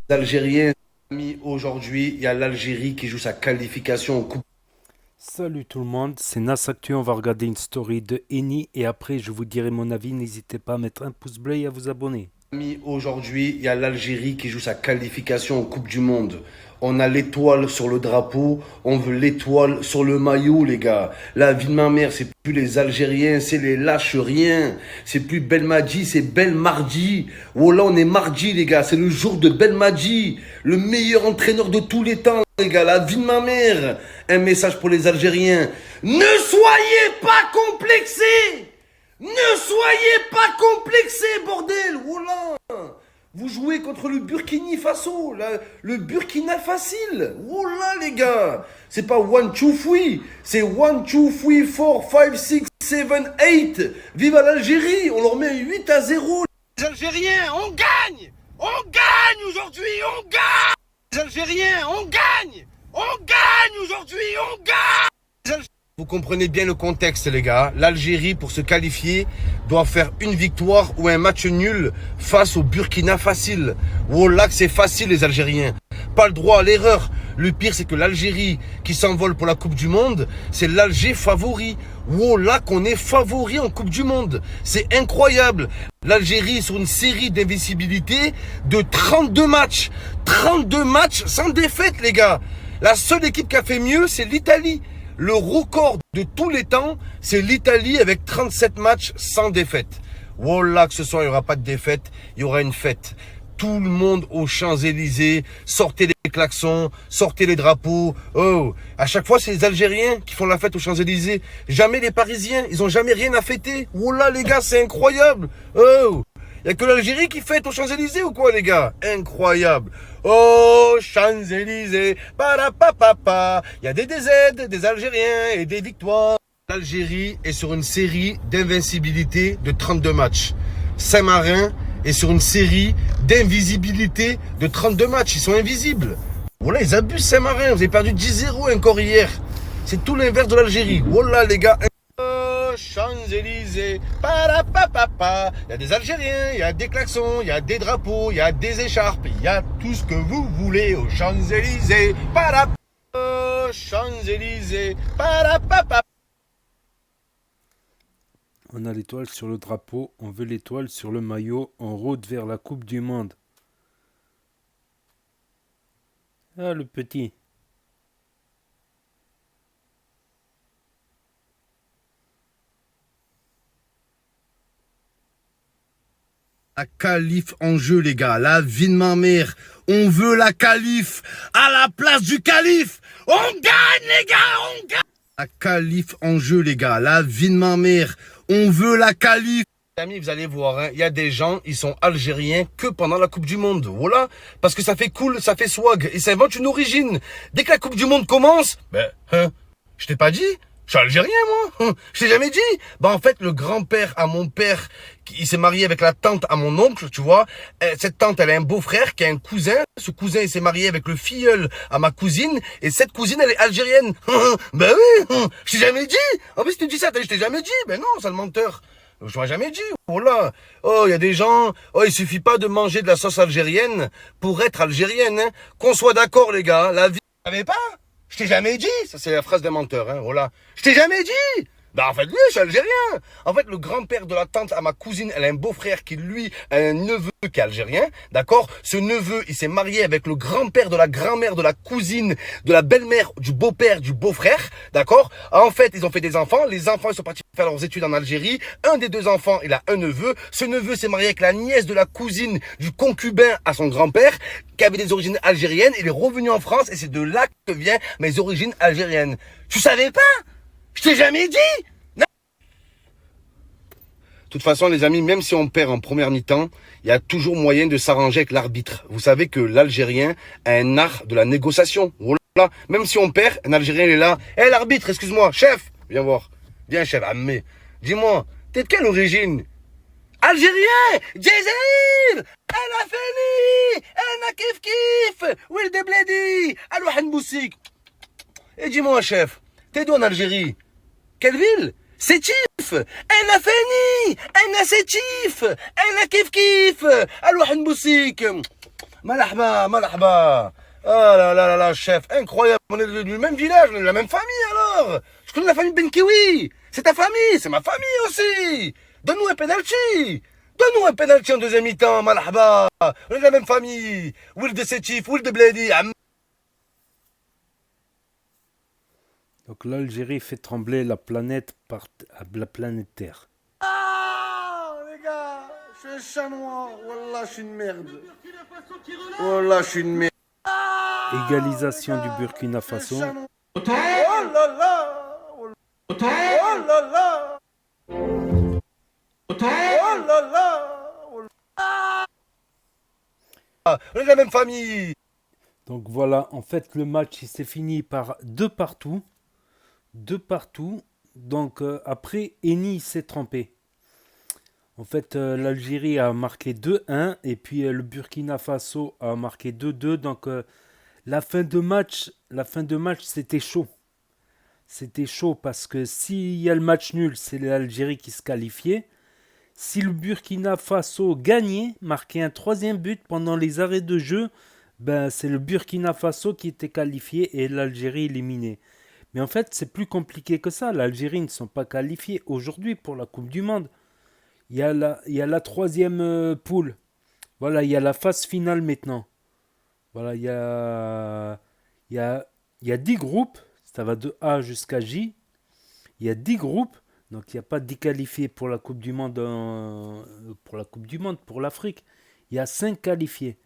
Algériens, amis, aujourd'hui, il y a l'Algérie qui joue sa qualification en Coupe. Salut tout le monde, c'est Nas Actu, on va regarder une story de Eni et après je vous dirai mon avis, n'hésitez pas à mettre un pouce bleu et à vous abonner. Amis, aujourd'hui, il y a l'Algérie qui joue sa qualification en Coupe du Monde. On a l'étoile sur le drapeau, on veut l'étoile sur le maillot, les gars. La vie de ma mère, c'est plus les Algériens, c'est les lâches rien. C'est plus Belmadi, c'est Belmardi. Oh là, on est mardi, les gars, c'est le jour de Belmadi, le meilleur entraîneur de tous les temps, les gars. La vie de ma mère. Un message pour les Algériens. Ne soyez pas complexés. Ne soyez pas complexés, bordel. Voilà. Vous jouez contre le Burkini Faso, le Burkina facile. Voilà, les gars. C'est pas 1, 2, 3. C'est 1, 2, 3, 4, 5, 6, 7, 8. Vive l'Algérie. On leur met 8-0. Les Algériens, on gagne. On gagne aujourd'hui, on gagne. Les Algériens, on gagne. On gagne aujourd'hui, on gagne. Vous comprenez bien le contexte, les gars. L'Algérie, pour se qualifier, doit faire une victoire ou un match nul face au Burkina facile. Oh là que c'est facile, les Algériens. Pas le droit à l'erreur. Le pire, c'est que l'Algérie qui s'envole pour la Coupe du Monde, c'est l'Alger favori. Oh là qu'on est favori en Coupe du Monde. C'est incroyable. L'Algérie est sur une série d'invincibilité de 32 matchs. 32 matchs sans défaite, les gars. La seule équipe qui a fait mieux, c'est l'Italie. Le record de tous les temps, c'est l'Italie avec 37 matchs sans défaite. Voilà, que ce soir, il n'y aura pas de défaite, il y aura une fête. Tout le monde aux Champs-Élysées, sortez les klaxons, sortez les drapeaux. Oh, à chaque fois, c'est les Algériens qui font la fête aux Champs-Élysées. Jamais les Parisiens, ils ont jamais rien à fêter. Voilà, les gars, c'est incroyable. Oh, il n'y a que l'Algérie qui fête aux Champs-Élysées ou quoi, les gars? Incroyable. Oh, Champs-Élysées, parapapapa. Il y a des DZ, des Algériens et des victoires. L'Algérie est sur une série d'invincibilité de 32 matchs. Saint-Marin est sur une série d'invisibilité de 32 matchs. Ils sont invisibles. Voilà, ils abusent Saint-Marin. Vous avez perdu 10-0 encore hier. C'est tout l'inverse de l'Algérie. Voilà, les gars. Champs-Élysées, parapapapa. Il y a des Algériens, il y a des klaxons, il y a des drapeaux, il y a des écharpes, il y a tout ce que vous voulez aux Champs-Élysées, parapapapa. Champs-Élysées, parapapapa. On a l'étoile sur le drapeau, on veut l'étoile sur le maillot, en route vers la Coupe du Monde. Ah, le petit. La qualif en jeu, les gars. La vie de ma mère. On veut la qualif à la place du calife. On gagne, les gars, on gagne. La qualif en jeu, les gars. La vie de ma mère. On veut la qualif. Amis, vous allez voir, hein, il y a des gens, ils sont algériens que pendant la Coupe du Monde. Voilà. Parce que ça fait cool, ça fait swag. Ils s'inventent une origine. Dès que la Coupe du Monde commence, je t'ai pas dit. Je suis algérien, moi. Je t'ai jamais dit. Bah, en fait, le grand-père à mon père, il s'est marié avec la tante à mon oncle, tu vois. Cette tante, elle a un beau-frère qui a un cousin. Ce cousin, il s'est marié avec le filleul à ma cousine. Et cette cousine, elle est algérienne. Ben oui, je t'ai jamais dit. En plus, tu dis ça, je t'ai jamais dit. Ben non, sale menteur. Je m'en jamais dit. Voilà. Oh, il y a des gens. Oh, il suffit pas de manger de la sauce algérienne pour être algérienne. Hein. Qu'on soit d'accord, les gars. La vie. Vous savez pas? Je t'ai jamais dit. Ça, c'est la phrase d'un menteur, hein. Voilà. Je t'ai jamais dit. Bah, en fait, lui, je suis algérien. En fait, le grand-père de la tante à ma cousine, elle a un beau-frère qui, lui, a un neveu qui est algérien. D'accord? Ce neveu, il s'est marié avec le grand-père de la grand-mère de la cousine, de la belle-mère, du beau-père, du beau-frère. D'accord? En fait, ils ont fait des enfants. Les enfants, ils sont partis faire leurs études en Algérie. Un des deux enfants, il a un neveu. Ce neveu s'est marié avec la nièce de la cousine du concubin à son grand-père, qui avait des origines algériennes. Il est revenu en France et c'est de là que viennent mes origines algériennes. Tu savais pas? Je t'ai jamais dit. Non. De toute façon, les amis, même si on perd en première mi-temps, il y a toujours moyen de s'arranger avec l'arbitre. Vous savez que l'Algérien a un art de la négociation. Voilà. Même si on perd, un Algérien il est là. Hé, l'arbitre, excuse-moi, chef, viens voir. Viens, chef, mais dis-moi, t'es de quelle origine? Algérien, Jazair, انا فاني انا كيف كيف ولد بلادي الواحد بوسيك. Et dis-moi, chef, t'es d'où en Algérie? Quelle ville? Sétif. انا فاني انا sétif انا كيف كيف الواحد بوسيك. Malahba, malahba. Ah là, chef, incroyable. On est du même village, on est de la même famille alors. Je connais la famille Benkiwi. C'est ta famille, c'est ma famille aussi. Donne-nous un penalty. Donne-nous un penalty en deuxième mi-temps, malahba. On est de la même famille. Will de Sétif, Will de Bledi. Donc l'Algérie fait trembler la planète la planète Terre. Ah, les gars, je suis un chat noir. Wallah, je suis une merde. Wallah, je suis une merde. Égalisation du Burkina Faso. Oh là là. Oh là là. Oh là là. On est de la même famille. Donc voilà, en fait le match il s'est fini par 2-2. 2-2. Donc après Eni s'est trompé. En fait l'Algérie a marqué 2-1 et puis le Burkina Faso a marqué 2-2. Donc la fin de match c'était chaud. C'était chaud parce que s'il y a le match nul, c'est l'Algérie qui se qualifiait. Si le Burkina Faso gagnait, marquait un troisième but pendant les arrêts de jeu, ben c'est le Burkina Faso qui était qualifié et l'Algérie éliminée. Mais en fait, c'est plus compliqué que ça. L'Algérie ne sont pas qualifiés aujourd'hui pour la Coupe du Monde. Il y a la troisième poule. Voilà, il y a la phase finale maintenant. Voilà, il y a 10 groupes. Ça va de A jusqu'à J. Il y a 10 groupes. Donc il n'y a pas de 10 qualifiés pour la Coupe du Monde pour l'Afrique. Il y a 5 qualifiés.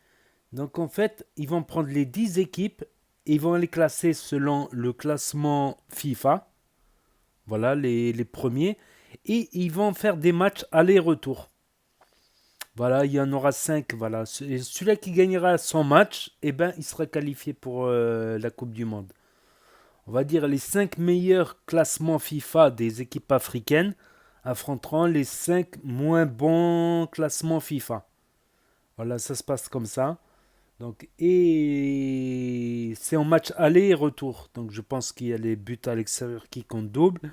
Donc en fait, ils vont prendre les 10 équipes et ils vont les classer selon le classement FIFA. Voilà, les premiers. Et ils vont faire des matchs aller-retour. Voilà, il y en aura 5. Voilà. Celui-là qui gagnera son match, eh ben, il sera qualifié pour la Coupe du Monde. On va dire les 5 meilleurs classements FIFA des équipes africaines affronteront les 5 moins bons classements FIFA. Voilà, ça se passe comme ça. Donc, et c'est en match aller et retour. Donc je pense qu'il y a les buts à l'extérieur qui comptent double,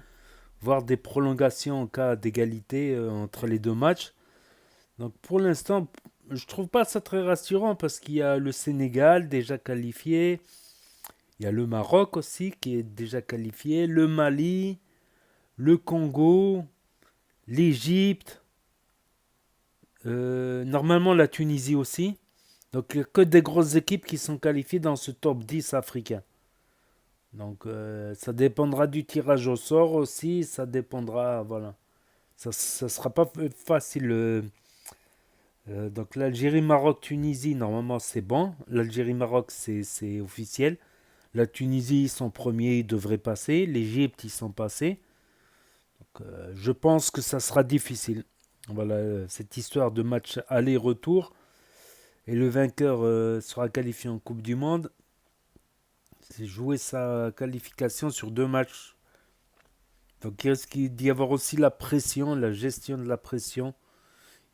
voire des prolongations en cas d'égalité entre les deux matchs. Donc pour l'instant, je trouve pas ça très rassurant parce qu'il y a le Sénégal déjà qualifié. Il y a le Maroc aussi qui est déjà qualifié, le Mali, le Congo, l'Égypte, normalement la Tunisie aussi. Donc il n'y a que des grosses équipes qui sont qualifiées dans ce top 10 africain. Donc ça dépendra du tirage au sort aussi, ça dépendra, voilà. Ça ne sera pas facile. Donc l'Algérie, Maroc, Tunisie, normalement c'est bon. L'Algérie, Maroc, c'est officiel. La Tunisie, ils sont premiers, ils devraient passer. L'Égypte, ils sont passés. Donc, je pense que ça sera difficile. Voilà, cette histoire de match aller-retour. Et le vainqueur sera qualifié en Coupe du Monde. C'est jouer sa qualification sur 2 matchs. Donc il risque d'y avoir aussi la pression, la gestion de la pression.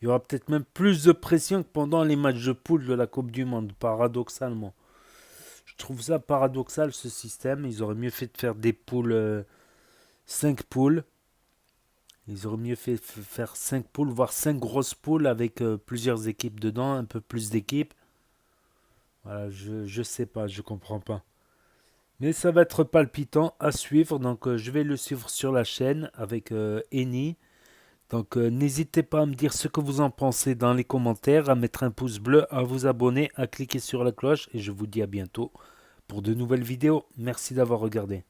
Il y aura peut-être même plus de pression que pendant les matchs de poule de la Coupe du Monde, paradoxalement. Je trouve ça paradoxal ce système. Ils auraient mieux fait de faire des poules, 5 poules. Ils auraient mieux fait faire 5 poules, voire 5 grosses poules avec plusieurs équipes dedans, un peu plus d'équipes. Voilà, je sais pas, je comprends pas. Mais ça va être palpitant à suivre, donc je vais le suivre sur la chaîne avec Eni. Donc n'hésitez pas à me dire ce que vous en pensez dans les commentaires, à mettre un pouce bleu, à vous abonner, à cliquer sur la cloche et je vous dis à bientôt pour de nouvelles vidéos. Merci d'avoir regardé.